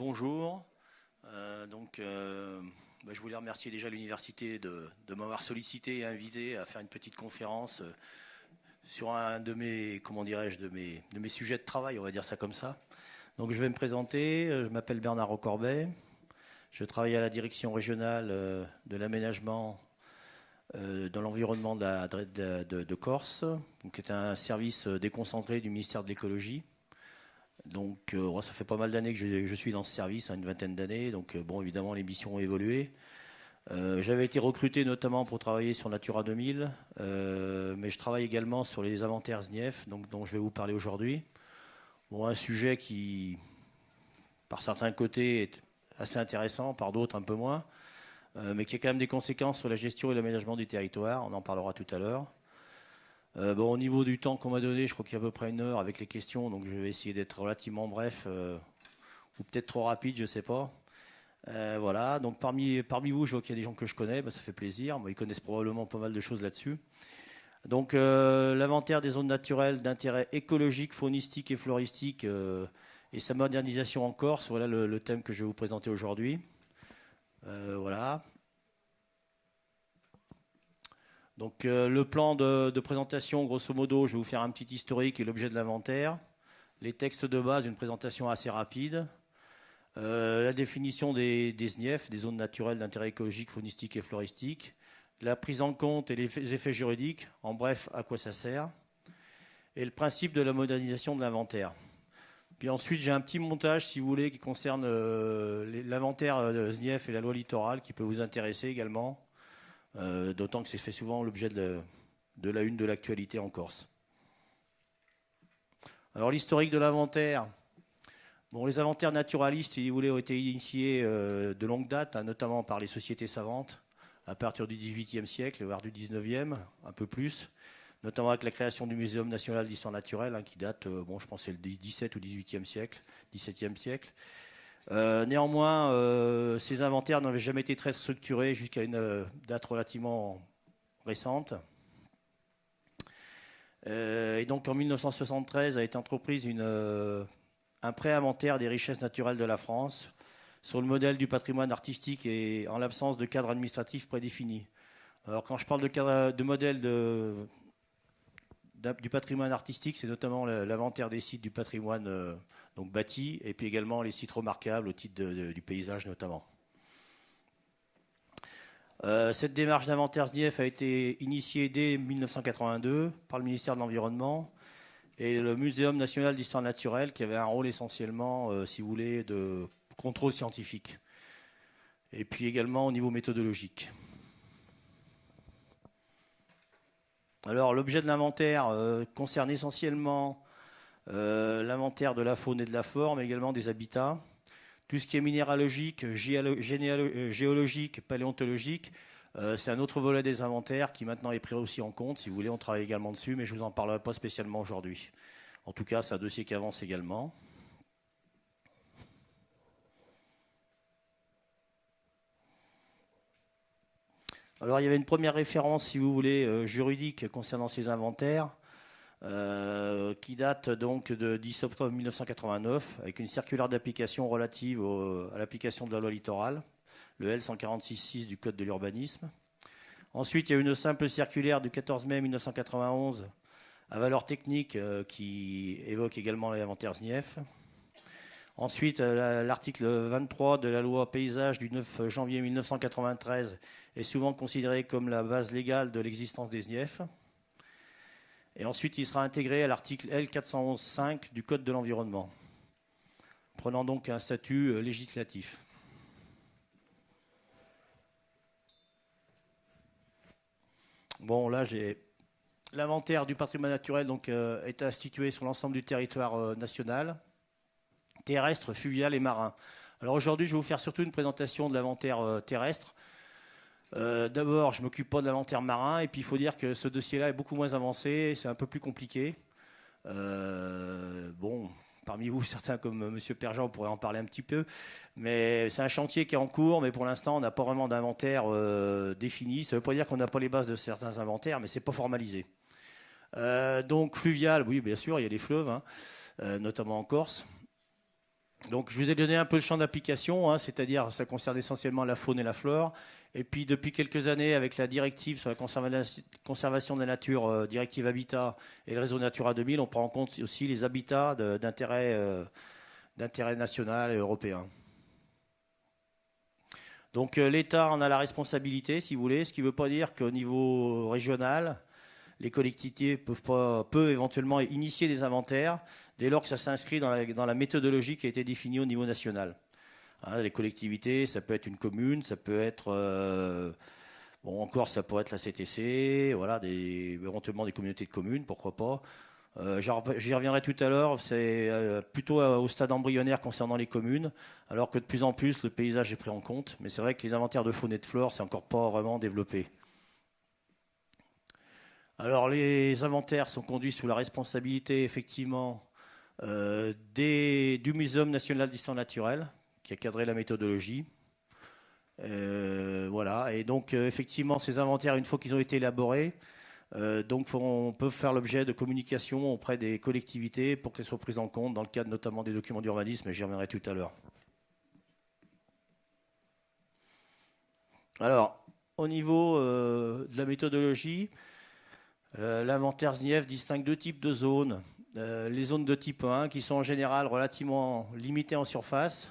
Bonjour. Je voulais remercier déjà l'université de m'avoir sollicité et invité à faire une petite conférence sur un de mes, comment dirais-je, de mes sujets de travail, on va dire ça comme ça. Donc je vais me présenter. Je m'appelle Bernard Rocorbet. Je travaille à la direction régionale de l'aménagement dans l'environnement de Corse, donc, qui est un service déconcentré du ministère de l'écologie. Donc ça fait pas mal d'années que je suis dans ce service, une vingtaine d'années. Donc évidemment les missions ont évolué. J'avais été recruté notamment pour travailler sur Natura 2000, mais je travaille également sur les inventaires SNIEF, dont je vais vous parler aujourd'hui. Un sujet qui, par certains côtés, est assez intéressant, par d'autres un peu moins, mais qui a quand même des conséquences sur la gestion et l'aménagement du territoire. On en parlera tout à l'heure. Au niveau du temps qu'on m'a donné, je crois qu'il y a à peu près 1 heure avec les questions, donc je vais essayer d'être relativement bref, ou peut-être trop rapide, je ne sais pas. Voilà, donc parmi vous, je vois qu'il y a des gens que je connais, ça fait plaisir. Ils connaissent probablement pas mal de choses là-dessus. Donc l'inventaire des zones naturelles d'intérêt écologique, faunistique et floristique et sa modernisation en Corse, voilà le thème que je vais vous présenter aujourd'hui. Voilà. Donc le plan de présentation, grosso modo, je vais vous faire un petit historique et l'objet de l'inventaire. Les textes de base, une présentation assez rapide. La définition des SNIEF, des zones naturelles d'intérêt écologique, faunistique et floristique. La prise en compte et les effets juridiques, en bref, à quoi ça sert. Et le principe de la modernisation de l'inventaire. Puis ensuite, j'ai un petit montage, si vous voulez, qui concerne l'inventaire de SNIEF et la loi littorale, qui peut vous intéresser également. D'autant que c'est fait souvent l'objet de la une de l'actualité en Corse. Alors l'historique de l'inventaire. Les inventaires naturalistes, si vous voulez, ont été initiés de longue date, notamment par les sociétés savantes, à partir du XVIIIe siècle, voire du XIXe, un peu plus, notamment avec la création du Muséum national d'histoire naturelle, qui date, je pense c'est le XVIIe ou XVIIIe siècle, XVIIe siècle. Néanmoins, ces inventaires n'avaient jamais été très structurés jusqu'à une date relativement récente. Et donc en 1973 a été entreprise un pré-inventaire des richesses naturelles de la France sur le modèle du patrimoine artistique et en l'absence de cadre administratif prédéfini. Alors quand je parle de modèle du patrimoine artistique, c'est notamment l'inventaire des sites du patrimoine donc bâti, et puis également les sites remarquables au titre du paysage notamment. Cette démarche d'inventaire SNIEF a été initiée dès 1982 par le ministère de l'Environnement et le Muséum national d'histoire naturelle, qui avait un rôle essentiellement, si vous voulez, de contrôle scientifique, et puis également au niveau méthodologique. Alors l'objet de l'inventaire concerne essentiellement l'inventaire de la faune et de la flore, mais également des habitats. Tout ce qui est minéralogique, géologique, paléontologique, c'est un autre volet des inventaires qui maintenant est pris aussi en compte. Si vous voulez, on travaille également dessus, mais je ne vous en parlerai pas spécialement aujourd'hui. En tout cas, c'est un dossier qui avance également. Alors, il y avait une première référence, si vous voulez, juridique concernant ces inventaires. Qui date donc de 10 octobre 1989, avec une circulaire d'application relative à l'application de la loi littorale, le L 146.6 du Code de l'urbanisme. Ensuite, il y a une simple circulaire du 14 mai 1991 à valeur technique qui évoque également l'inventaire SNIEF. Ensuite, l'article 23 de la loi paysage du 9 janvier 1993 est souvent considéré comme la base légale de l'existence des SNIEF. Et ensuite, il sera intégré à l'article L 411.5 du Code de l'environnement, prenant donc un statut législatif. Là, j'ai l'inventaire du patrimoine naturel est institué sur l'ensemble du territoire national, terrestre, fluvial et marin. Alors aujourd'hui, je vais vous faire surtout une présentation de l'inventaire terrestre. D'abord, je ne m'occupe pas de l'inventaire marin, et puis il faut dire que ce dossier-là est beaucoup moins avancé, c'est un peu plus compliqué. Parmi vous, certains comme M. Perjean pourraient en parler un petit peu, mais c'est un chantier qui est en cours, mais pour l'instant, on n'a pas vraiment d'inventaire défini. Ça ne veut pas dire qu'on n'a pas les bases de certains inventaires, mais ce n'est pas formalisé. Donc fluvial, oui, bien sûr, il y a des fleuves, notamment en Corse. Donc, je vous ai donné un peu le champ d'application, hein, c'est-à-dire ça concerne essentiellement la faune et la flore. Et puis, depuis quelques années, avec la directive sur la conservation de la nature, directive Habitat et le réseau Natura 2000, on prend en compte aussi les habitats d'intérêt national et européen. Donc, l'État en a la responsabilité, si vous voulez, ce qui ne veut pas dire qu'au niveau régional, les collectivités peuvent éventuellement initier des inventaires dès lors que ça s'inscrit dans la méthodologie qui a été définie au niveau national. Hein, les collectivités, ça peut être une commune, ça peut être, bon, encore, ça pourrait être la CTC, voilà, éventuellement des communautés de communes, pourquoi pas. J'y reviendrai tout à l'heure, c'est plutôt au stade embryonnaire concernant les communes, alors que de plus en plus le paysage est pris en compte. Mais c'est vrai que les inventaires de faune et de flore, c'est encore pas vraiment développé. Alors, les inventaires sont conduits sous la responsabilité, effectivement, du Muséum national d'histoire naturelle, qui a cadré la méthodologie. Voilà. Et donc, effectivement, ces inventaires, une fois qu'ils ont été élaborés, peuvent faire l'objet de communication auprès des collectivités pour qu'elles soient prises en compte dans le cadre notamment des documents d'urbanisme, et j'y reviendrai tout à l'heure. Alors, au niveau de la méthodologie, l'inventaire SNIEF distingue deux types de zones. Les zones de type 1 qui sont en général relativement limitées en surface,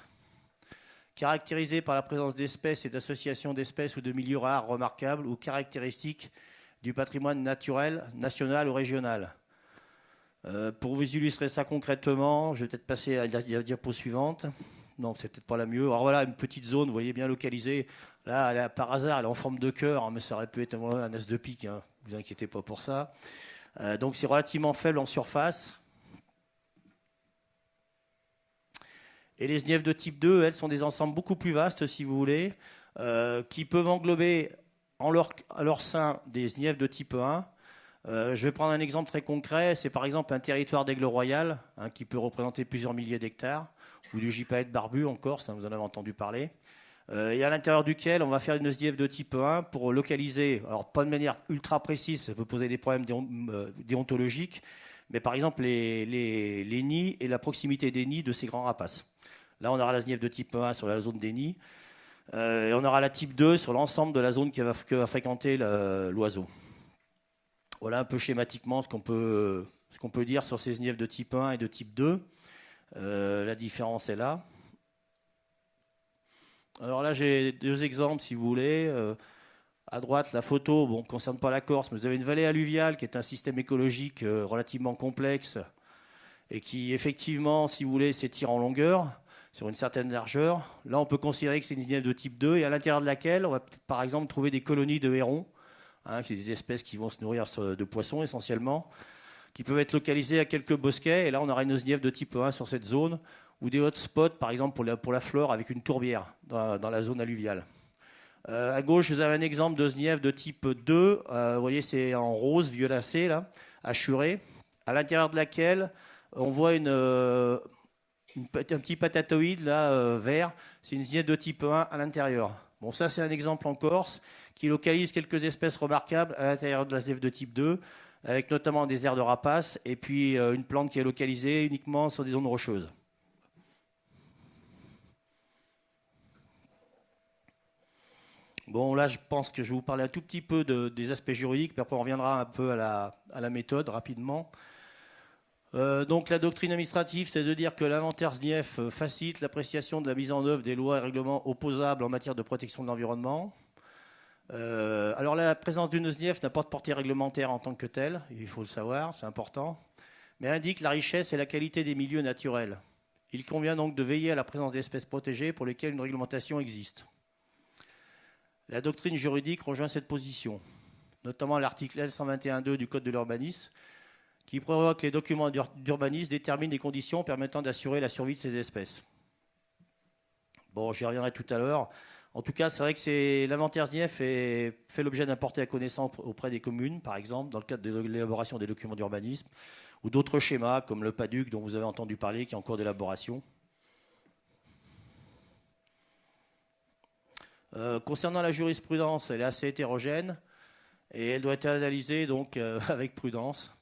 caractérisées par la présence d'espèces et d'associations d'espèces ou de milieux rares remarquables ou caractéristiques du patrimoine naturel, national ou régional. Pour vous illustrer ça concrètement, je vais peut-être passer à la diapo suivante. Non, c'est peut-être pas la mieux. Alors voilà, une petite zone, vous voyez bien localisée. Là, par hasard, elle est en forme de cœur, hein, mais ça aurait pu être un as de pique. Hein. Ne vous inquiétez pas pour ça. Donc c'est relativement faible en surface. Et les SNIEF de type 2, elles, sont des ensembles beaucoup plus vastes, si vous voulez, qui peuvent englober à leur sein des SNIEF de type 1. Je vais prendre un exemple très concret. C'est par exemple un territoire d'aigle royal, hein, qui peut représenter plusieurs milliers d'hectares, ou du gypaète barbu en Corse, hein, vous en avez entendu parler. Et à l'intérieur duquel on va faire une SNIEF de type 1 pour localiser, alors pas de manière ultra précise, ça peut poser des problèmes déontologiques, mais par exemple les nids et la proximité des nids de ces grands rapaces. Là, on aura la SNIEF de type 1 sur la zone des nids, et on aura la type 2 sur l'ensemble de la zone que va fréquenter l'oiseau. Voilà un peu schématiquement ce qu'on peut dire sur ces SNIEF de type 1 et de type 2. La différence est là. Alors là, j'ai deux exemples, si vous voulez. À droite, la photo, bon, ne concerne pas la Corse, mais vous avez une vallée alluviale qui est un système écologique relativement complexe et qui, effectivement, si vous voulez, s'étire en longueur sur une certaine largeur. Là, on peut considérer que c'est une SNIEF de type 2 et à l'intérieur de laquelle on va peut-être, par exemple, trouver des colonies de hérons, hein, c'est des espèces qui vont se nourrir de poissons essentiellement, qui peuvent être localisées à quelques bosquets. Et là, on aura une SNIEF de type 1 sur cette zone, ou des hotspots, par exemple, pour la flore avec une tourbière dans la zone alluviale. À gauche, vous avez un exemple de SNIEF de type 2. Vous voyez, c'est en rose violacé, là, hachuré, à l'intérieur de laquelle on voit un petit patatoïde là, vert. C'est une SNIEF de type 1 à l'intérieur. Bon, ça, c'est un exemple en Corse qui localise quelques espèces remarquables à l'intérieur de la SNIEF de type 2, avec notamment des aires de rapaces et puis une plante qui est localisée uniquement sur des zones rocheuses. Bon, là, je pense que je vais vous parler un tout petit peu des aspects juridiques, puis après on reviendra un peu à la méthode rapidement. Donc la doctrine administrative, c'est de dire que l'inventaire SNIEF facilite l'appréciation de la mise en œuvre des lois et règlements opposables en matière de protection de l'environnement. Alors la présence d'une SNIEF n'a pas de portée réglementaire en tant que telle, il faut le savoir, c'est important, mais indique la richesse et la qualité des milieux naturels. Il convient donc de veiller à la présence d'espèces protégées pour lesquelles une réglementation existe. La doctrine juridique rejoint cette position, notamment l'article L121.2 du Code de l'urbanisme, qui prévoit que les documents d'urbanisme déterminent les conditions permettant d'assurer la survie de ces espèces. Bon, j'y reviendrai tout à l'heure. En tout cas, c'est vrai que l'inventaire SNIEF fait l'objet d'un porté à connaissance auprès des communes, par exemple, dans le cadre de l'élaboration des documents d'urbanisme, ou d'autres schémas, comme le PADUC, dont vous avez entendu parler, qui est en cours d'élaboration. Concernant la jurisprudence, elle est assez hétérogène et elle doit être analysée donc avec prudence.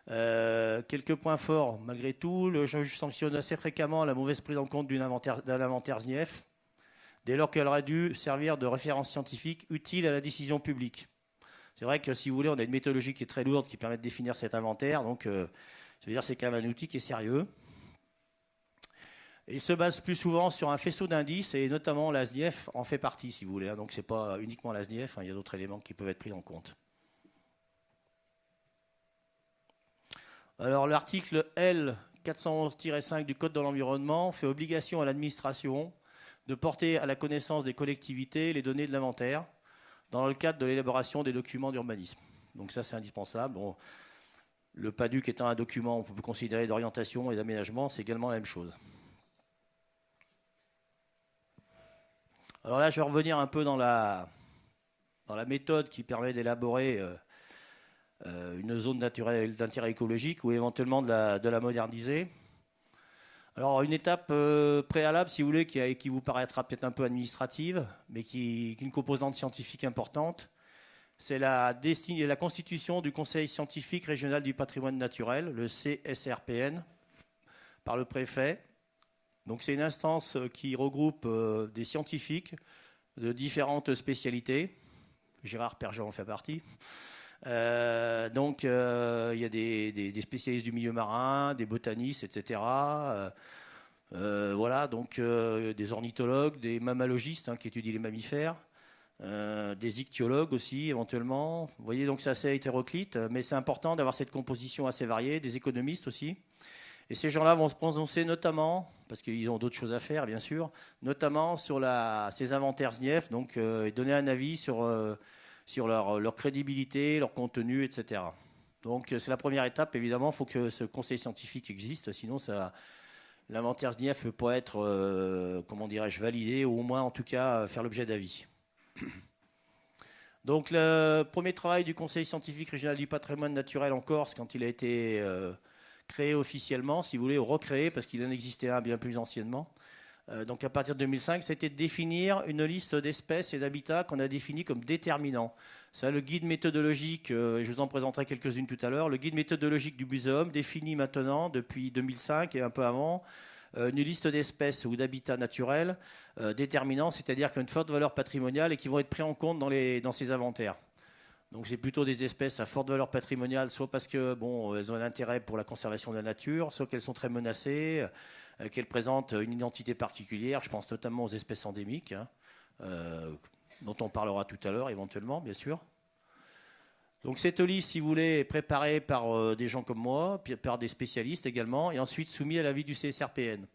Quelques points forts, malgré tout. Le juge sanctionne assez fréquemment la mauvaise prise en compte d'un inventaire SNIEF, dès lors qu'elle aurait dû servir de référence scientifique utile à la décision publique. C'est vrai que, si vous voulez, on a une méthodologie qui est très lourde qui permet de définir cet inventaire. Donc, ça veut dire que c'est quand même un outil qui est sérieux. Et il se base plus souvent sur un faisceau d'indices, et notamment la SNIEF en fait partie, si vous voulez. Donc, ce n'est pas uniquement la SNIEF, il y a d'autres éléments qui peuvent être pris en compte. Alors, l'article L 411-5 du Code de l'environnement fait obligation à l'administration de porter à la connaissance des collectivités les données de l'inventaire dans le cadre de l'élaboration des documents d'urbanisme. Donc ça, c'est indispensable. Bon, le PADUC étant un document, on peut considérer d'orientation et d'aménagement, c'est également la même chose. Alors là, je vais revenir un peu dans la méthode qui permet d'élaborer une zone d'intérêt écologique ou éventuellement de la moderniser. Alors, une étape préalable, si vous voulez, qui vous paraîtra peut-être un peu administrative, mais qui est une composante scientifique importante, c'est la constitution du Conseil scientifique régional du patrimoine naturel, le CSRPN, par le préfet. Donc, c'est une instance qui regroupe des scientifiques de différentes spécialités. Gérard Perjean en fait partie. Donc, il y a des spécialistes du milieu marin, des botanistes, etc. Voilà, donc des ornithologues, des mammalogistes qui étudient les mammifères, des ichtyologues aussi, éventuellement. Vous voyez, donc c'est assez hétéroclite, mais c'est important d'avoir cette composition assez variée, des économistes aussi. Et ces gens-là vont se prononcer notamment, parce qu'ils ont d'autres choses à faire, bien sûr, notamment sur ces inventaires SNIEF, donc et donner un avis sur leur crédibilité, leur contenu, etc. Donc c'est la première étape, évidemment, il faut que ce conseil scientifique existe, sinon l'inventaire SNIEF ne peut pas être, validé, ou au moins, en tout cas, faire l'objet d'avis. Donc le premier travail du Conseil scientifique régional du patrimoine naturel en Corse, quand il a été créé officiellement, si vous voulez, ou recréé, parce qu'il en existait un bien plus anciennement. Donc à partir de 2005, c'était de définir une liste d'espèces et d'habitats qu'on a définis comme déterminants. Ça, le guide méthodologique, je vous en présenterai quelques-unes tout à l'heure, le guide méthodologique du muséum définit maintenant, depuis 2005 et un peu avant, une liste d'espèces ou d'habitats naturels déterminants, c'est-à-dire qui ont une forte valeur patrimoniale et qui vont être pris en compte dans ces inventaires. Donc c'est plutôt des espèces à forte valeur patrimoniale, soit parce que elles ont un intérêt pour la conservation de la nature, soit qu'elles sont très menacées, qu'elles présentent une identité particulière. Je pense notamment aux espèces endémiques, dont on parlera tout à l'heure éventuellement, bien sûr. Donc cette liste, si vous voulez, est préparée par des gens comme moi, puis par des spécialistes également, et ensuite soumise à l'avis du CSRPN.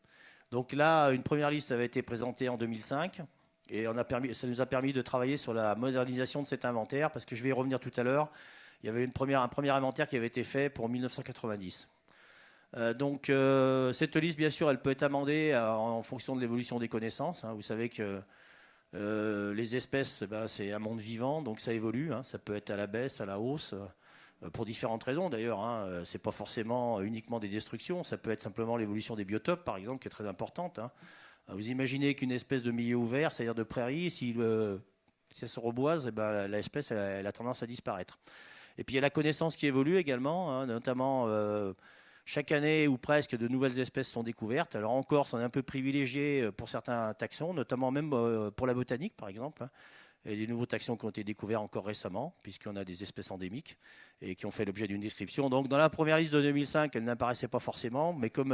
Donc là, une première liste avait été présentée en 2005. Et ça nous a permis de travailler sur la modernisation de cet inventaire, parce que je vais y revenir tout à l'heure. Il y avait un premier inventaire qui avait été fait pour 1990. Donc cette liste, bien sûr, elle peut être amendée en fonction de l'évolution des connaissances. Vous savez que les espèces, c'est un monde vivant, donc ça évolue. Ça peut être à la baisse, à la hausse, pour différentes raisons d'ailleurs. C'est pas forcément uniquement des destructions, ça peut être simplement l'évolution des biotopes, par exemple, qui est très importante. Vous imaginez qu'une espèce de milieu ouvert, c'est-à-dire de prairie, si elle se reboise, l'espèce elle a tendance à disparaître. Et puis il y a la connaissance qui évolue également, notamment chaque année ou presque de nouvelles espèces sont découvertes. Alors en Corse, on est un peu privilégié pour certains taxons, notamment même pour la botanique par exemple. Il y a des nouveaux taxons qui ont été découverts encore récemment, puisqu'on a des espèces endémiques et qui ont fait l'objet d'une description. Donc dans la première liste de 2005, elles n'apparaissaient pas forcément, mais comme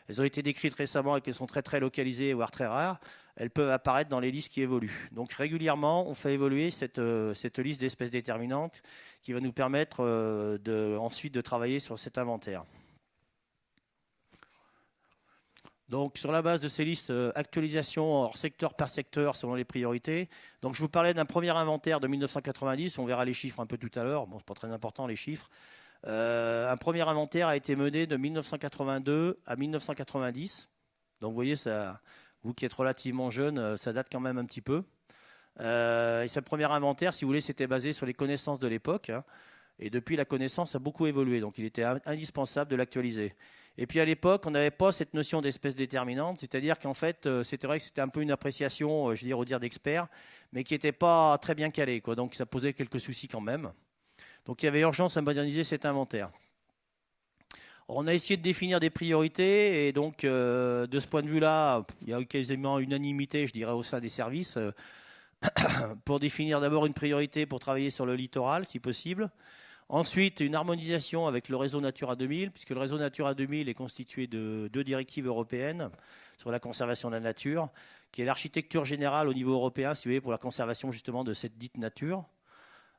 elles ont été décrites récemment et qu'elles sont très très localisées, voire très rares, elles peuvent apparaître dans les listes qui évoluent. Donc régulièrement, on fait évoluer cette liste d'espèces déterminantes qui va nous permettre ensuite de travailler sur cet inventaire. Donc, sur la base de ces listes, actualisation secteur par secteur selon les priorités. Donc, je vous parlais d'un premier inventaire de 1990. On verra les chiffres un peu tout à l'heure. Bon, c'est pas très important les chiffres. Un premier inventaire a été mené de 1982 à 1990. Donc, vous voyez, ça, vous qui êtes relativement jeune, ça date quand même un petit peu. Et ce premier inventaire, si vous voulez, c'était basé sur les connaissances de l'époque. Et depuis, la connaissance a beaucoup évolué. Donc, il était indispensable de l'actualiser. Et puis à l'époque, on n'avait pas cette notion d'espèce déterminante, c'est-à-dire qu'en fait, c'était vrai que c'était un peu une appréciation, je veux dire, au dire d'experts, mais qui n'était pas très bien calée, quoi. Donc ça posait quelques soucis quand même. Donc il y avait urgence à moderniser cet inventaire. On a essayé de définir des priorités et donc de ce point de vue-là, il y a eu quasiment unanimité, je dirais, au sein des services pour définir d'abord une priorité pour travailler sur le littoral, si possible. Ensuite, une harmonisation avec le réseau Natura 2000, puisque le réseau Natura 2000 est constitué de 2 directives européennes sur la conservation de la nature, qui est l'architecture générale au niveau européen, si vous voulez, pour la conservation justement de cette dite nature.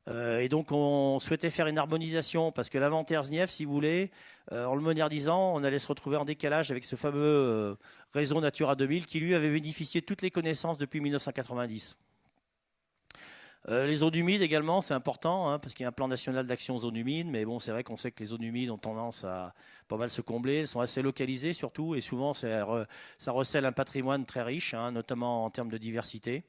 Et donc, on souhaitait faire une harmonisation parce que l'inventaire SNIEF, si vous voulez, en le modernisant, on allait se retrouver en décalage avec ce fameux réseau Natura 2000 qui, lui, avait bénéficié de toutes les connaissances depuis 1990. Les zones humides également, c'est important hein, parce qu'il y a un plan national d'action zones humides, mais bon, c'est vrai qu'on sait que les zones humides ont tendance à pas mal se combler, elles sont assez localisées surtout, et souvent ça recèle un patrimoine très riche, hein, notamment en termes de diversité.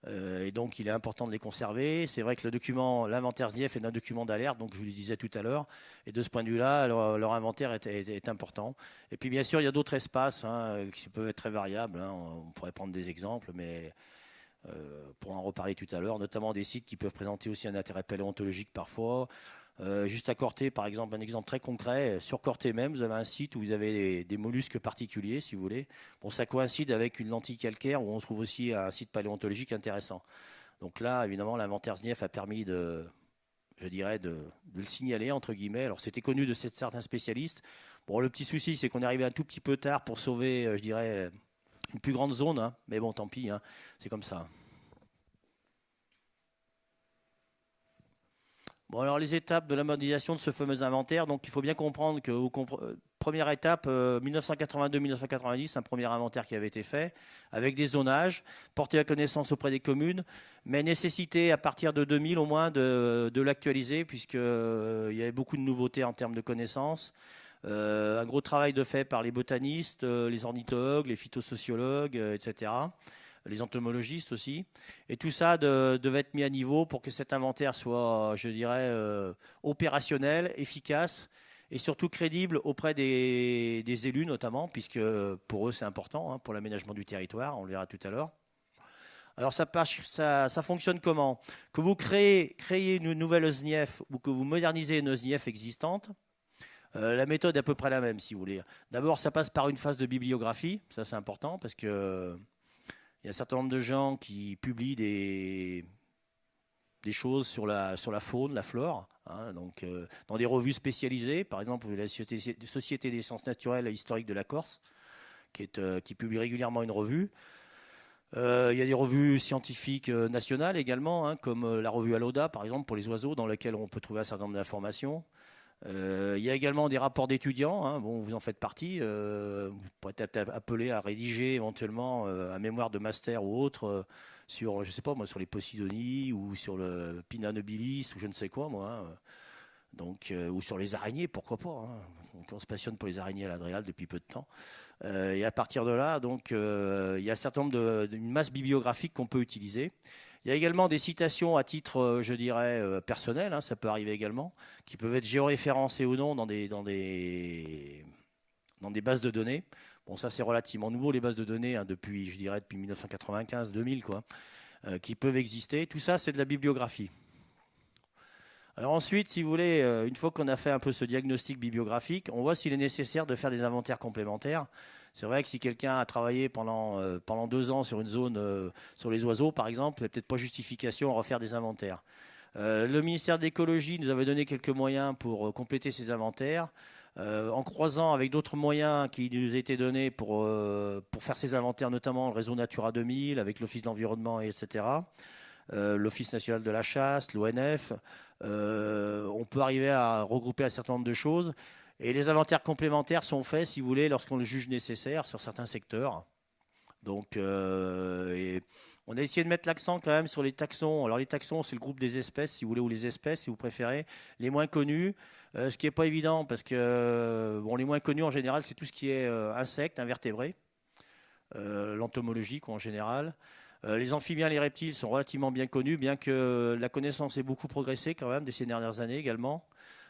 Et donc, il est important de les conserver. C'est vrai que le document, l'inventaire SNIEF est un document d'alerte, donc je vous le disais tout à l'heure. Et de ce point de vue-là, leur inventaire est important. Et puis, bien sûr, il y a d'autres espaces hein, qui peuvent être très variables. Hein. On pourrait prendre des exemples, mais pour en reparler tout à l'heure, notamment des sites qui peuvent présenter aussi un intérêt paléontologique parfois. Juste à Corté, par exemple, un exemple très concret. Sur Corté même, vous avez un site où vous avez des mollusques particuliers, si vous voulez. Bon, ça coïncide avec une lentille calcaire où on trouve aussi un site paléontologique intéressant. Donc là, évidemment, l'inventaire SNIEF a permis je dirais, de le signaler, entre guillemets. Alors, c'était connu de certains spécialistes. Bon, le petit souci, c'est qu'on est arrivé un tout petit peu tard pour sauver, je dirais, une plus grande zone. Hein. Mais bon, tant pis, hein. C'est comme ça. Bon, alors les étapes de la modernisation de ce fameux inventaire, donc il faut bien comprendre que première étape, 1982-1990, un premier inventaire qui avait été fait, avec des zonages, porté à connaissance auprès des communes, mais nécessité à partir de 2000 au moins de l'actualiser, puisqu'il y avait beaucoup de nouveautés en termes de connaissances. Un gros travail de fait par les botanistes, les ornithologues, les phytosociologues, etc., les entomologistes aussi. Et tout ça devait être mis à niveau pour que cet inventaire soit, je dirais, opérationnel, efficace et surtout crédible auprès des élus notamment, puisque pour eux c'est important hein, pour l'aménagement du territoire, on le verra tout à l'heure. Alors ça fonctionne comment? Que vous créez une nouvelle SNIEF ou que vous modernisez une SNIEF existante, la méthode est à peu près la même si vous voulez. D'abord ça passe par une phase de bibliographie, ça c'est important parce que il y a un certain nombre de gens qui publient des choses sur la faune, la flore, hein, donc, dans des revues spécialisées. Par exemple, la Société des sciences naturelles et historiques de la Corse, qui publie régulièrement une revue. Il y a des revues scientifiques nationales également, hein, comme la revue Aloda, par exemple, pour les oiseaux, dans laquelle on peut trouver un certain nombre d'informations. Il y a également des rapports d'étudiants, hein, bon, vous en faites partie, vous pourrez être appelé à rédiger éventuellement un mémoire de master ou autre sur, je sais pas moi, sur les Posidonies ou sur le Pinna nobilis ou je ne sais quoi moi, hein, donc, ou sur les araignées, pourquoi pas. Hein. Donc, on se passionne pour les araignées à l'Adréal depuis peu de temps. Et à partir de là, donc, il y a un certain nombre d'une masse bibliographique qu'on peut utiliser. Il y a également des citations à titre, je dirais, personnel, hein, ça peut arriver également, qui peuvent être géoréférencées ou non dans des bases de données. Bon, ça c'est relativement nouveau, les bases de données, hein, depuis 1995-2000, quoi, qui peuvent exister. Tout ça, c'est de la bibliographie. Alors ensuite, si vous voulez, une fois qu'on a fait un peu ce diagnostic bibliographique, on voit s'il est nécessaire de faire des inventaires complémentaires. C'est vrai que si quelqu'un a travaillé pendant 2 ans sur une zone, sur les oiseaux par exemple, il n'y a peut-être pas justification à refaire des inventaires. Le ministère de l'écologie nous avait donné quelques moyens pour compléter ces inventaires. En croisant avec d'autres moyens qui nous étaient donnés pour faire ces inventaires, notamment le réseau Natura 2000, avec l'Office de l'environnement, etc., l'Office national de la chasse, l'ONF, on peut arriver à regrouper un certain nombre de choses. Et les inventaires complémentaires sont faits, si vous voulez, lorsqu'on le juge nécessaire sur certains secteurs. Donc, on a essayé de mettre l'accent quand même sur les taxons. Alors les taxons, c'est le groupe des espèces, si vous voulez, ou les espèces, si vous préférez, les moins connus. Ce qui n'est pas évident, parce que bon, les moins connus en général, c'est tout ce qui est insectes, invertébrés, l'entomologique en général. Les amphibiens et les reptiles sont relativement bien connus, bien que la connaissance ait beaucoup progressé quand même ces dernières années également.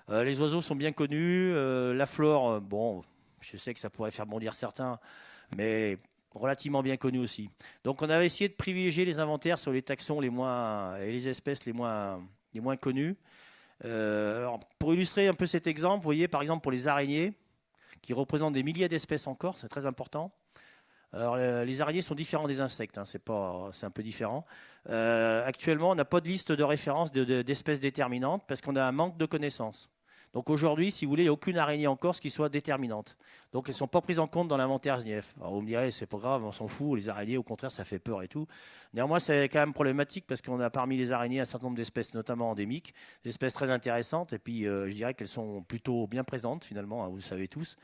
Les oiseaux sont bien connus. La flore, bon, je sais que ça pourrait faire bondir certains, mais relativement bien connue aussi. Donc on avait essayé de privilégier les inventaires sur les taxons et les espèces les moins connues. Alors, pour illustrer un peu cet exemple, vous voyez par exemple pour les araignées, qui représentent des milliers d'espèces encore, c'est très important. Alors, les araignées sont différents des insectes, hein, c'est un peu différent. Actuellement, on n'a pas de liste de référence d'espèces déterminantes parce qu'on a un manque de connaissances. Donc aujourd'hui, si vous voulez, il n'y a aucune araignée en Corse qui soit déterminante. Donc elles ne sont pas prises en compte dans l'inventaire SNIEF. Alors vous me direz, c'est pas grave, on s'en fout, les araignées, au contraire, ça fait peur et tout. Néanmoins, c'est quand même problématique parce qu'on a parmi les araignées un certain nombre d'espèces, notamment endémiques, des espèces très intéressantes. Et puis je dirais qu'elles sont plutôt bien présentes finalement, hein, vous le savez tous.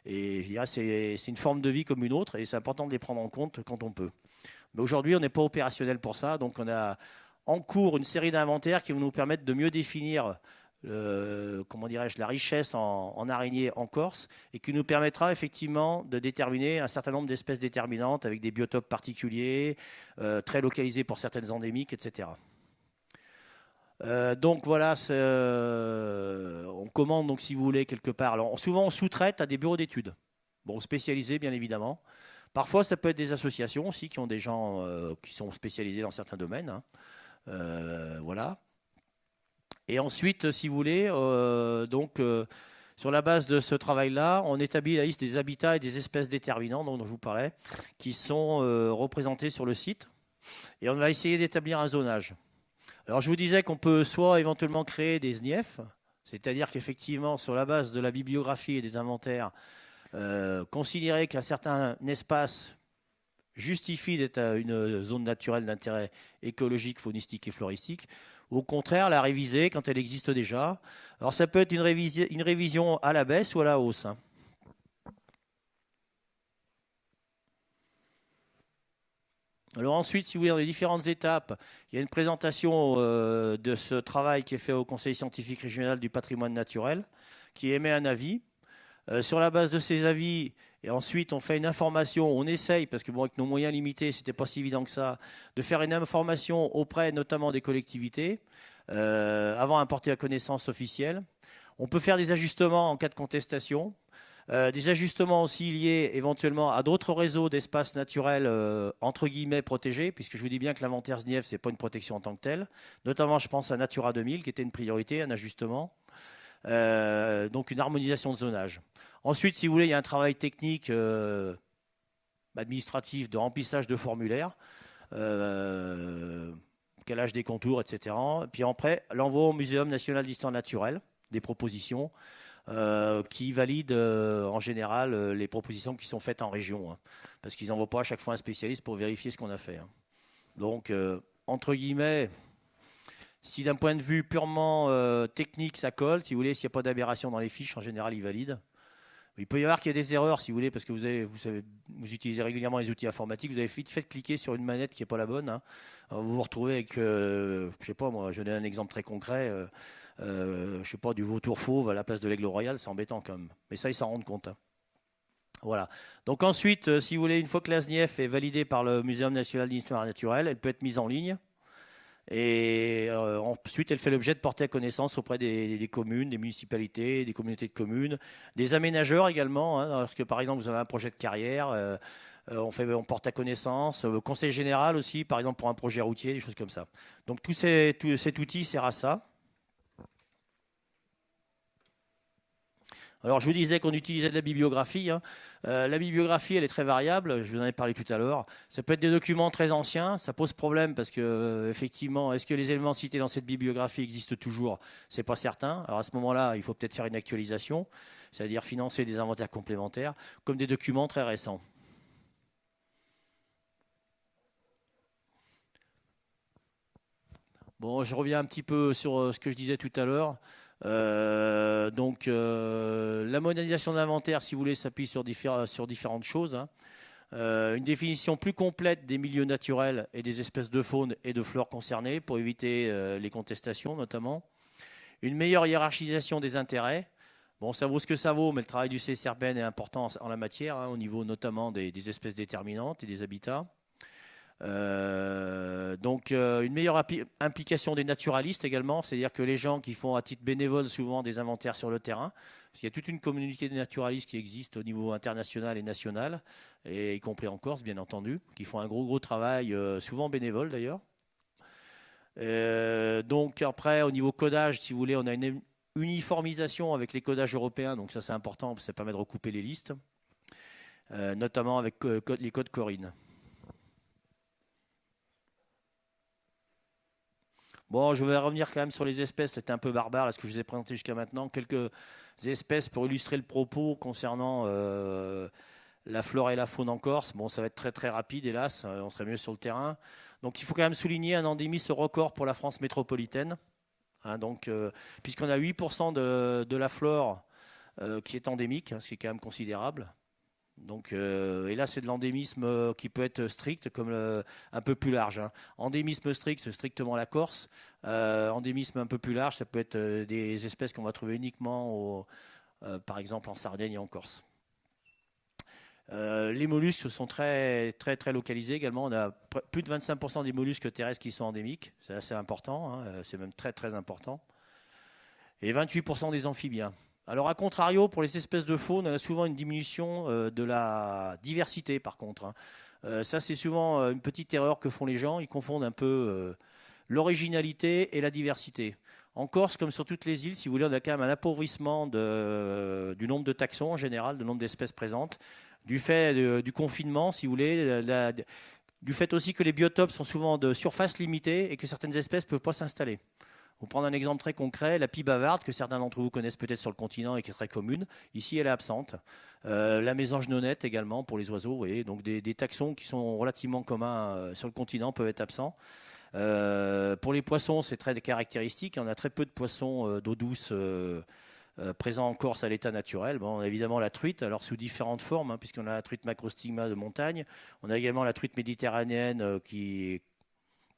Et je dirais c'est une forme de vie comme une autre et c'est important de les prendre en compte quand on peut. Mais aujourd'hui, on n'est pas opérationnel pour ça. Donc on a en cours une série d'inventaires qui vont nous permettre de mieux définir comment dirais-je, la richesse en araignées en Corse et qui nous permettra effectivement de déterminer un certain nombre d'espèces déterminantes avec des biotopes particuliers, très localisés pour certaines endémiques, etc. Donc voilà, on commande donc si vous voulez quelque part. Alors souvent on sous-traite à des bureaux d'études, bon spécialisés bien évidemment. Parfois ça peut être des associations aussi qui ont des gens qui sont spécialisés dans certains domaines, hein. Voilà. Et ensuite, si vous voulez, sur la base de ce travail-là, on établit la liste des habitats et des espèces déterminants dont je vous parlais, qui sont représentés sur le site. Et on va essayer d'établir un zonage. Alors, je vous disais qu'on peut soit éventuellement créer des SNIEF, c'est-à-dire qu'effectivement, sur la base de la bibliographie et des inventaires, considérer qu'un certain espace justifie d'être une zone naturelle d'intérêt écologique, faunistique et floristique. Au contraire, la réviser quand elle existe déjà. Alors ça peut être une révision à la baisse ou à la hausse, hein. Alors ensuite, si vous voulez, dans les différentes étapes, il y a une présentation de ce travail qui est fait au Conseil scientifique régional du patrimoine naturel, qui émet un avis. Sur la base de ces avis, et ensuite on fait une information, on essaye, parce que bon, avec nos moyens limités, c'était pas si évident que ça, de faire une information auprès notamment des collectivités, avant de porter à connaissance officielle. On peut faire des ajustements en cas de contestation, des ajustements aussi liés éventuellement à d'autres réseaux d'espaces naturels entre guillemets protégés, puisque je vous dis bien que l'inventaire SNIEF, ce n'est pas une protection en tant que telle. Notamment, je pense à Natura 2000, qui était une priorité, un ajustement. Donc une harmonisation de zonage. Ensuite, si vous voulez, il y a un travail technique administratif de remplissage de formulaires, calage des contours, etc. Puis après, l'envoi au Muséum national d'histoire naturelle, des propositions qui valident en général les propositions qui sont faites en région, hein, parce qu'ils n'envoient pas à chaque fois un spécialiste pour vérifier ce qu'on a fait, hein. Donc, entre guillemets, si d'un point de vue purement technique ça colle, si vous voulez, s'il n'y a pas d'aberration dans les fiches, en général, ils valident. Il peut y avoir qu'il y ait des erreurs, si vous voulez, parce que vous utilisez régulièrement les outils informatiques, vous avez vite fait cliquer sur une manette qui n'est pas la bonne, hein. Alors vous vous retrouvez avec, je sais pas moi, je donne un exemple très concret, je sais pas, du vautour fauve à la place de l'aigle royal, c'est embêtant quand même. Mais ça, ils s'en rendent compte, hein. Voilà. Donc ensuite, si vous voulez, une fois que la SNIEF est validée par le Muséum national d'histoire naturelle, elle peut être mise en ligne. Et ensuite, elle fait l'objet de porter à connaissance auprès des communes, des municipalités, des communautés de communes, des aménageurs également, hein, lorsque par exemple vous avez un projet de carrière, on porte à connaissance, conseil général aussi, par exemple pour un projet routier, des choses comme ça. Donc tout cet outil sert à ça. Alors, je vous disais qu'on utilisait de la bibliographie, hein. La bibliographie, elle est très variable. Je vous en ai parlé tout à l'heure. Ça peut être des documents très anciens. Ça pose problème parce que, effectivement, est-ce que les éléments cités dans cette bibliographie existent toujours? C'est pas certain. Alors, à ce moment-là, il faut peut-être faire une actualisation, c'est-à-dire financer des inventaires complémentaires, comme des documents très récents. Bon, je reviens un petit peu sur ce que je disais tout à l'heure. La modélisation de l'inventaire, si vous voulez, s'appuie sur différentes choses, hein. Une définition plus complète des milieux naturels et des espèces de faune et de flore concernées pour éviter les contestations notamment. Une meilleure hiérarchisation des intérêts. Bon, ça vaut ce que ça vaut, mais le travail du CSRPN est important en la matière, hein, au niveau notamment des espèces déterminantes et des habitats. Une meilleure implication des naturalistes également, c'est-à-dire que les gens qui font à titre bénévole souvent des inventaires sur le terrain, parce qu'il y a toute une communauté de naturalistes qui existe au niveau international et national, et y compris en Corse bien entendu, qui font un gros travail, souvent bénévole d'ailleurs. Donc après, au niveau codage, si vous voulez, on a uniformisation avec les codages européens, donc ça c'est important, ça permet de recouper les listes, notamment avec les codes Corine. Bon, je vais revenir quand même sur les espèces, c'était un peu barbare là, ce que je vous ai présenté jusqu'à maintenant. Quelques espèces pour illustrer le propos concernant la flore et la faune en Corse. Bon, ça va être très très rapide, hélas, on serait mieux sur le terrain. Donc il faut quand même souligner un endémisme record pour la France métropolitaine. Hein, donc, puisqu'on a 8% de la flore qui est endémique, hein, ce qui est quand même considérable. Donc, et là, c'est de l'endémisme qui peut être strict, comme un peu plus large. Hein. Endémisme strict, c'est strictement la Corse. Endémisme un peu plus large, ça peut être des espèces qu'on va trouver uniquement, par exemple, en Sardaigne et en Corse. Les mollusques sont très, très, très localisés également. On a plus de 25% des mollusques terrestres qui sont endémiques. C'est assez important, hein. C'est même très, très important. Et 28% des amphibiens. Alors, à contrario, pour les espèces de faune, on a souvent une diminution de la diversité, par contre. Hein. Ça, c'est souvent une petite erreur que font les gens. Ils confondent un peu l'originalité et la diversité. En Corse, comme sur toutes les îles, si vous voulez, on a quand même un appauvrissement du nombre de taxons en général, du nombre d'espèces présentes, du fait du confinement, si vous voulez, du fait aussi que les biotopes sont souvent de surface limitée et que certaines espèces ne peuvent pas s'installer. Pour prendre un exemple très concret, la pie bavarde, que certains d'entre vous connaissent peut-être sur le continent et qui est très commune, ici elle est absente. La mésange nonnette également pour les oiseaux, vous voyez, donc des taxons qui sont relativement communs sur le continent peuvent être absents. Pour les poissons, c'est très caractéristique. On a très peu de poissons d'eau douce présents en Corse à l'état naturel. Bon, on a évidemment la truite, alors sous différentes formes, hein, puisqu'on a la truite macrostigma de montagne. On a également la truite méditerranéenne qui est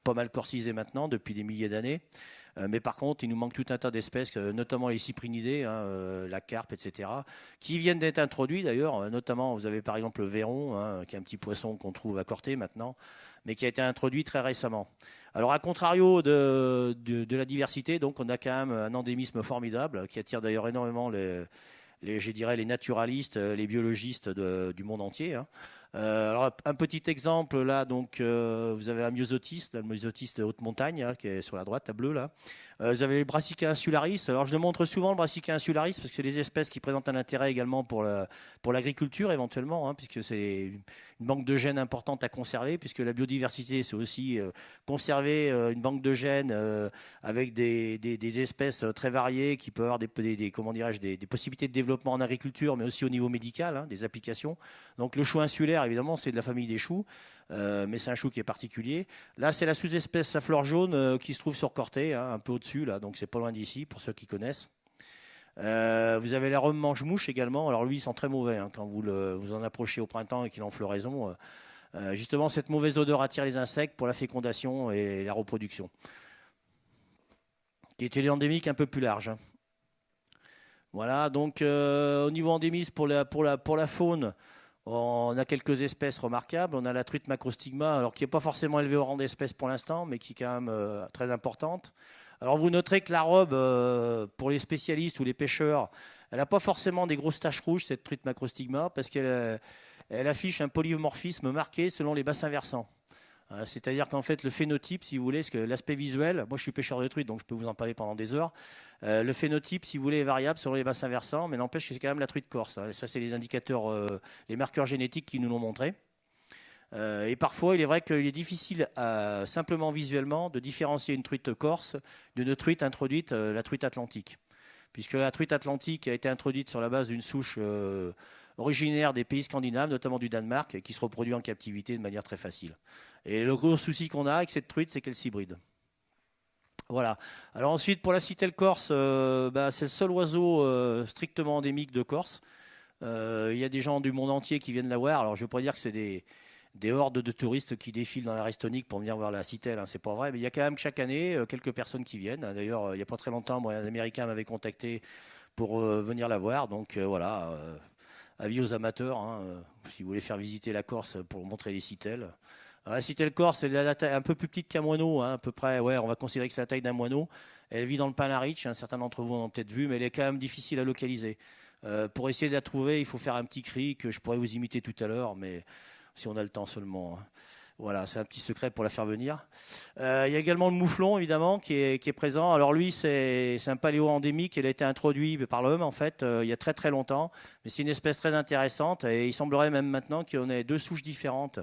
pas mal corcisée maintenant depuis des milliers d'années. Mais par contre, il nous manque tout un tas d'espèces, notamment les cyprinidés, hein, la carpe, etc., qui viennent d'être introduits d'ailleurs. Notamment, vous avez par exemple le verron, hein, qui est un petit poisson qu'on trouve à Corté maintenant, mais qui a été introduit très récemment. Alors, à contrario de la diversité, donc, on a quand même un endémisme formidable qui attire d'ailleurs énormément je dirais, les naturalistes, les biologistes du monde entier. Hein. Alors, un petit exemple là, donc vous avez un myosotiste, le myosotiste de haute montagne, hein, qui est sur la droite, la bleue là. Vous avez les Brassica insularis. Alors, je le montre souvent, le Brassica insularis, parce que c'est des espèces qui présentent un intérêt également pour l'agriculture éventuellement, hein, puisque c'est une banque de gènes importante à conserver, puisque la biodiversité, c'est aussi conserver une banque de gènes avec des espèces très variées qui peuvent avoir comment dirais-je, des possibilités de développement en agriculture, mais aussi au niveau médical, hein, des applications. Donc le chou insulaire, évidemment, c'est de la famille des choux, mais c'est un chou qui est particulier. Là, c'est la sous-espèce à fleur jaune qui se trouve sur Corté, hein, un peu au-dessus, là, donc c'est pas loin d'ici, pour ceux qui connaissent. Vous avez la rhum mange-mouche également. Alors lui, ils sont très mauvais hein, quand vous en approchez au printemps et qu'il est en floraison. Justement, cette mauvaise odeur attire les insectes pour la fécondation et la reproduction, qui était endémique un peu plus large. Hein. Voilà, donc au niveau endémisme pour la faune, on a quelques espèces remarquables. On a la truite macrostigma, alors qui n'est pas forcément élevée au rang d'espèce pour l'instant, mais qui est quand même très importante. Alors vous noterez que la robe, pour les spécialistes ou les pêcheurs, elle n'a pas forcément des grosses taches rouges, cette truite macrostigma, parce qu'elle affiche un polymorphisme marqué selon les bassins versants. C'est-à-dire qu'en fait, le phénotype, si vous voulez, parce que l'aspect visuel, moi je suis pêcheur de truite, donc je peux vous en parler pendant des heures. Le phénotype, si vous voulez, est variable selon les bassins versants, mais n'empêche que c'est quand même la truite corse. Hein. Ça, c'est les indicateurs, les marqueurs génétiques qui nous l'ont montré. Et parfois, il est vrai qu'il est difficile, simplement visuellement, de différencier une truite corse d'une truite introduite, la truite atlantique. Puisque la truite atlantique a été introduite sur la base d'une souche originaire des pays scandinaves, notamment du Danemark, et qui se reproduit en captivité de manière très facile. Et le gros souci qu'on a avec cette truite, c'est qu'elle s'hybride. Voilà. Alors ensuite, pour la citelle corse, c'est le seul oiseau strictement endémique de Corse. Il y a des gens du monde entier qui viennent la voir. Alors je ne veux pas dire que c'est des hordes de touristes qui défilent dans la Restonique pour venir voir la citelle, hein, c'est pas vrai, mais il y a quand même chaque année quelques personnes qui viennent. D'ailleurs, il n'y a pas très longtemps, moi, un Américain m'avait contacté pour venir la voir. Donc voilà, avis aux amateurs, hein, si vous voulez faire visiter la Corse pour montrer les citelles. Alors, la citelle corse, elle est un peu plus petite qu'un moineau, hein, à peu près, ouais, on va considérer que c'est la taille d'un moineau. Elle vit dans le Panarich, hein, certains d'entre vous en ont peut-être vu, mais elle est quand même difficile à localiser. Pour essayer de la trouver, il faut faire un petit cri que je pourrais vous imiter tout à l'heure, mais si on a le temps seulement. Hein. Voilà, c'est un petit secret pour la faire venir. Il y a également le mouflon, évidemment, qui est présent. Alors lui, c'est un paléo endémique. Il a été introduit par l'homme, en fait, il y a très très longtemps. Mais c'est une espèce très intéressante. Et il semblerait même maintenant qu'il y en ait deux souches différentes.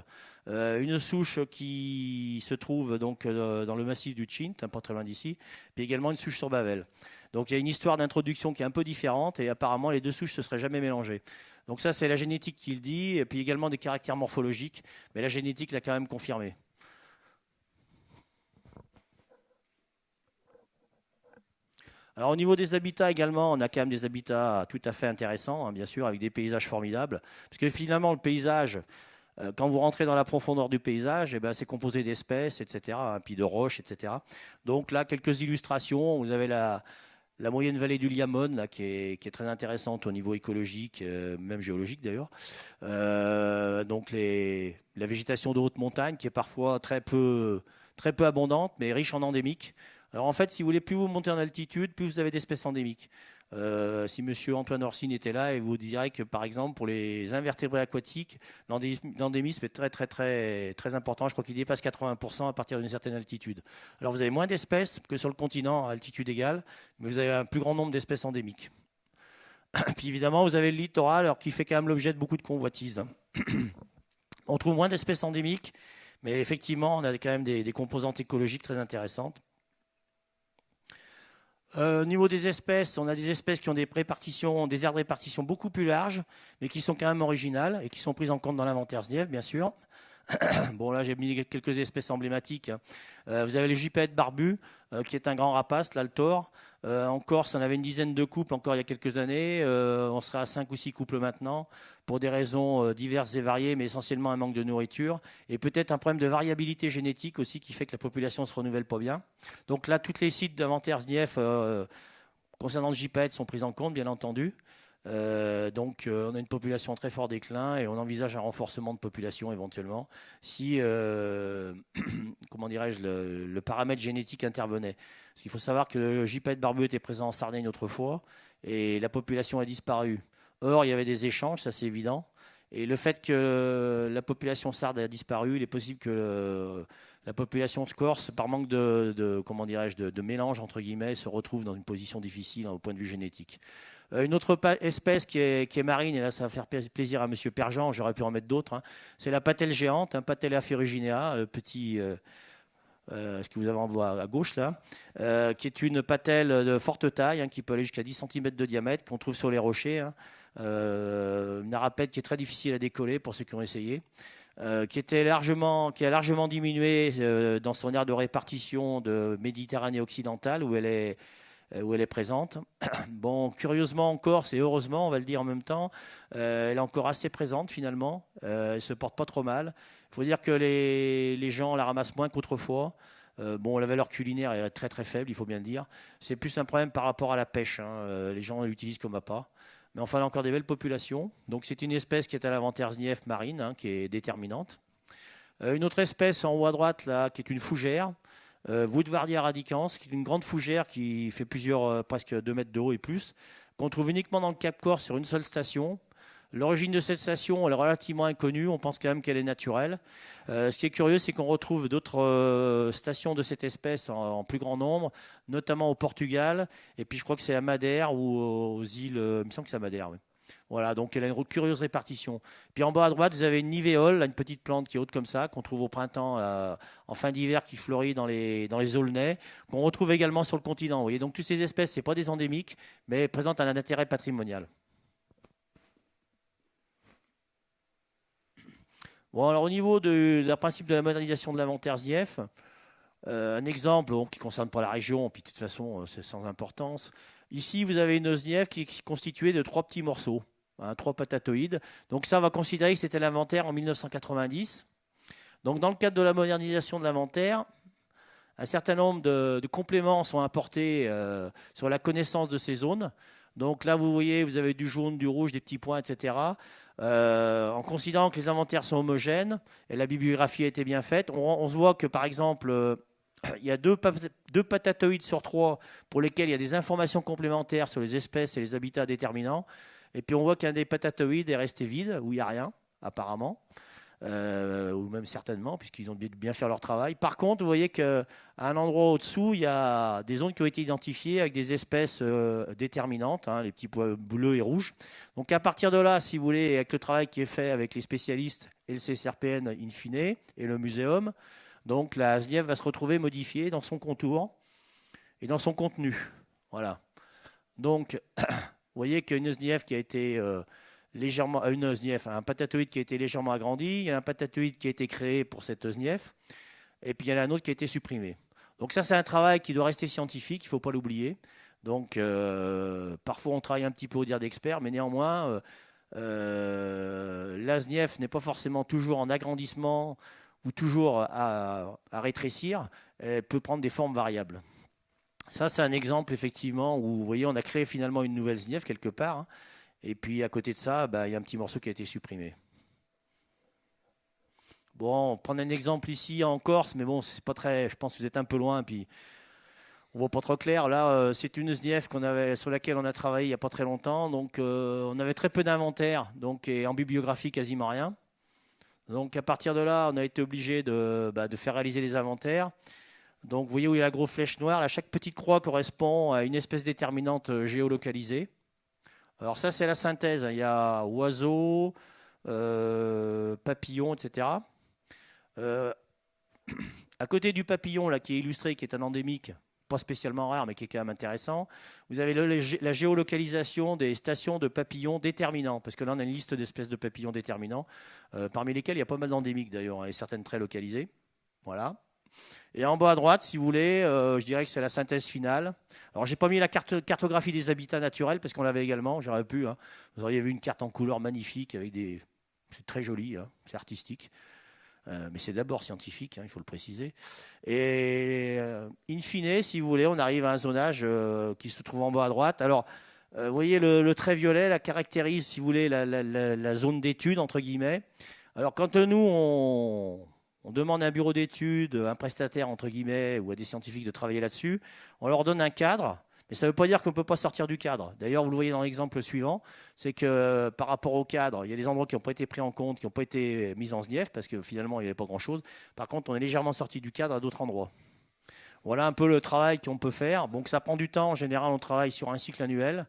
Une souche qui se trouve donc dans le massif du Tchint, pas très loin d'ici, puis également une souche sur Bavel. Donc il y a une histoire d'introduction qui est un peu différente. Et apparemment, les deux souches ne se seraient jamais mélangées. Donc ça, c'est la génétique qui le dit, et puis également des caractères morphologiques, mais la génétique l'a quand même confirmé. Alors au niveau des habitats également, on a quand même des habitats tout à fait intéressants, hein, bien sûr, avec des paysages formidables. Parce que finalement, le paysage, quand vous rentrez dans la profondeur du paysage, eh ben, c'est composé d'espèces, etc., hein, puis de roches, etc. Donc là, quelques illustrations. Vous avez la moyenne vallée du Liamone, là, qui est très intéressante au niveau écologique, même géologique d'ailleurs. Donc la végétation de haute montagne qui est parfois très peu abondante, mais riche en endémiques. Alors en fait, si vous voulez, plus vous montez en altitude, plus vous avez d'espèces endémiques. Si Monsieur Antoine Orsine était là, il vous dirait que par exemple pour les invertébrés aquatiques, l'endémisme est très très très très important. Je crois qu'il dépasse 80% à partir d'une certaine altitude. Alors vous avez moins d'espèces que sur le continent à altitude égale, mais vous avez un plus grand nombre d'espèces endémiques. Puis évidemment, vous avez le littoral, alors qui fait quand même l'objet de beaucoup de convoitises. On trouve moins d'espèces endémiques, mais effectivement, on a quand même des composantes écologiques très intéressantes. Au niveau des espèces, on a des espèces qui ont des aires de répartition beaucoup plus larges, mais qui sont quand même originales et qui sont prises en compte dans l'inventaire SNIEF, bien sûr. Bon, là, j'ai mis quelques espèces emblématiques. Vous avez le gypaète barbu, qui est un grand rapace, l'altor. En Corse, on avait une dizaine de couples encore il y a quelques années. On sera à 5 ou 6 couples maintenant, pour des raisons diverses et variées, mais essentiellement un manque de nourriture. Et peut-être un problème de variabilité génétique aussi, qui fait que la population ne se renouvelle pas bien. Donc là, tous les sites d'inventaire SNIEF concernant le gypaète sont pris en compte, bien entendu. On a une population en très fort déclin et on envisage un renforcement de population éventuellement si, comment dirais-je, le paramètre génétique intervenait. Parce qu'il faut savoir que le gypaète barbu était présent en Sardaigne autrefois et la population a disparu. Or, il y avait des échanges, ça c'est évident. Et le fait que la population sarde a disparu, il est possible que la population corse, par manque comment dirais-je, de mélange entre guillemets, se retrouve dans une position difficile, hein, au point de vue génétique. Une autre espèce qui est marine, et là ça va faire plaisir à Monsieur Perjean, j'aurais pu en mettre d'autres, hein, c'est la patelle géante, un Patella ferruginea, petit, ce que vous avez en voie à gauche là, qui est une patelle de forte taille, hein, qui peut aller jusqu'à 10 cm de diamètre, qu'on trouve sur les rochers, hein, une arapède qui est très difficile à décoller pour ceux qui ont essayé. Qui a largement diminué dans son aire de répartition de Méditerranée occidentale où elle est présente. Bon, curieusement en Corse, et heureusement, on va le dire en même temps, elle est encore assez présente finalement. Elle ne se porte pas trop mal. Il faut dire que les gens la ramassent moins qu'autrefois. Bon, la valeur culinaire est très très faible, il faut bien le dire. C'est plus un problème par rapport à la pêche, hein. Les gens l'utilisent comme appât. Mais enfin, il y a encore des belles populations. Donc c'est une espèce qui est à l'inventaire SNIEF marine, hein, qui est déterminante. Une autre espèce en haut à droite, là, qui est une fougère, Woodwardia radicans, qui est une grande fougère qui fait presque 2 mètres de haut et plus, qu'on trouve uniquement dans le Cap Corse sur une seule station. L'origine de cette station elle est relativement inconnue, on pense quand même qu'elle est naturelle. Ce qui est curieux, c'est qu'on retrouve d'autres stations de cette espèce en plus grand nombre, notamment au Portugal, et puis je crois que c'est à Madère ou aux îles, il me semble que c'est à Madère, oui. Voilà, donc elle a une curieuse répartition. Puis en bas à droite, vous avez une nivéole, une petite plante qui est haute comme ça, qu'on trouve au printemps, en fin d'hiver, qui fleurit dans les aulnaies, qu'on retrouve également sur le continent. Vous voyez, donc toutes ces espèces, ce pas des endémiques, mais présentent un intérêt patrimonial. Bon, alors au niveau d'un principe de la modernisation de l'inventaire ZIEF, un exemple qui ne concerne pas la région, puis de toute façon c'est sans importance. Ici, vous avez une ZIEF qui est constituée de 3 petits morceaux, hein, 3 patatoïdes. Donc ça, on va considérer que c'était l'inventaire en 1990. Donc dans le cadre de la modernisation de l'inventaire, un certain nombre de compléments sont apportés sur la connaissance de ces zones. Donc là, vous voyez, vous avez du jaune, du rouge, des petits points, etc. En considérant que les inventaires sont homogènes et la bibliographie a été bien faite, on se voit que par exemple, il y a deux patatoïdes sur 3 pour lesquels il y a des informations complémentaires sur les espèces et les habitats déterminants. Et puis on voit qu'un des patatoïdes est resté vide, où il n'y a rien, apparemment. ou même certainement, puisqu'ils ont bien faire leur travail. Par contre, vous voyez qu'à un endroit au-dessous, il y a des zones qui ont été identifiées avec des espèces déterminantes, hein, les petits pois bleus et rouges. Donc à partir de là, si vous voulez, avec le travail qui est fait avec les spécialistes et le CSRPN in fine et le muséum, donc la SNIEF va se retrouver modifiée dans son contour et dans son contenu. Voilà. Donc, vous voyez qu'il y a une SNIEF qui a été légèrement, une SNIEF, un patatoïde qui a été légèrement agrandi, il y a un patatoïde qui a été créé pour cette SNIEF, et puis il y en a un autre qui a été supprimé. Donc ça, c'est un travail qui doit rester scientifique, il ne faut pas l'oublier. Donc, parfois, on travaille un petit peu au dire d'experts, mais néanmoins, la SNIEF n'est pas forcément toujours en agrandissement ou toujours à rétrécir, elle peut prendre des formes variables. Ça, c'est un exemple, effectivement, où vous voyez, on a créé finalement une nouvelle SNIEF quelque part, hein, et puis à côté de ça, il y a un petit morceau qui a été supprimé. Bon, prendre un exemple ici en Corse, mais bon, c'est pas très. Je pense que vous êtes un peu loin, puis on voit pas trop clair. Là, c'est une SNIEF sur laquelle on a travaillé il n'y a pas très longtemps, donc on avait très peu d'inventaire, donc et en bibliographie quasiment rien. Donc à partir de là, on a été obligé de faire réaliser les inventaires. Donc vous voyez où il y a la grosse flèche noire. Là, chaque petite croix correspond à une espèce déterminante géolocalisée. Alors ça, c'est la synthèse. Il y a oiseaux, papillons, etc. À côté du papillon, là, qui est illustré, qui est un endémique, pas spécialement rare, mais qui est quand même intéressant, vous avez la géolocalisation des stations de papillons déterminants, parce que là, on a une liste d'espèces de papillons déterminants, parmi lesquels il y a pas mal d'endémiques d'ailleurs, et certaines très localisées. Voilà. Et en bas à droite, si vous voulez, je dirais que c'est la synthèse finale. Alors, j'ai pas mis la cartographie des habitats naturels, parce qu'on l'avait également, j'aurais pu. Hein. Vous auriez vu une carte en couleur magnifique, avec des... C'est très joli, hein, c'est artistique. Mais c'est d'abord scientifique, hein, il faut le préciser. Et in fine, si vous voulez, on arrive à un zonage qui se trouve en bas à droite. Alors, vous voyez, le trait violet la caractérise, si vous voulez, la zone d'étude, entre guillemets. Alors, quand nous, on demande à un bureau d'études, un prestataire, entre guillemets, ou à des scientifiques de travailler là-dessus, on leur donne un cadre. Mais ça ne veut pas dire qu'on ne peut pas sortir du cadre. D'ailleurs, vous le voyez dans l'exemple suivant, c'est que par rapport au cadre, il y a des endroits qui n'ont pas été pris en compte, qui n'ont pas été mis en SNIEF, parce que finalement, il n'y avait pas grand-chose. Par contre, on est légèrement sorti du cadre à d'autres endroits. Voilà un peu le travail qu'on peut faire. Donc ça prend du temps. En général, on travaille sur un cycle annuel,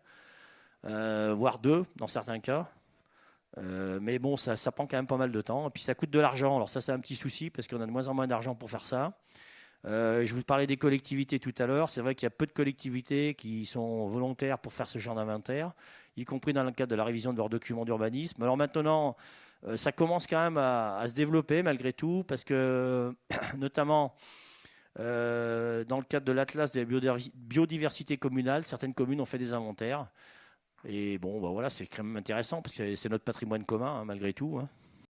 voire deux dans certains cas. Mais bon, ça prend quand même pas mal de temps. Et puis ça coûte de l'argent. Alors ça, c'est un petit souci, parce qu'on a de moins en moins d'argent pour faire ça. Je vous parlais des collectivités tout à l'heure. C'est vrai qu'il y a peu de collectivités qui sont volontaires pour faire ce genre d'inventaire, y compris dans le cadre de la révision de leurs documents d'urbanisme. Alors maintenant, ça commence quand même à se développer malgré tout, parce que notamment dans le cadre de l'Atlas de la biodiversité communale, certaines communes ont fait des inventaires. Et bon, voilà, c'est quand même intéressant, parce que c'est notre patrimoine commun, hein, malgré tout. Hein.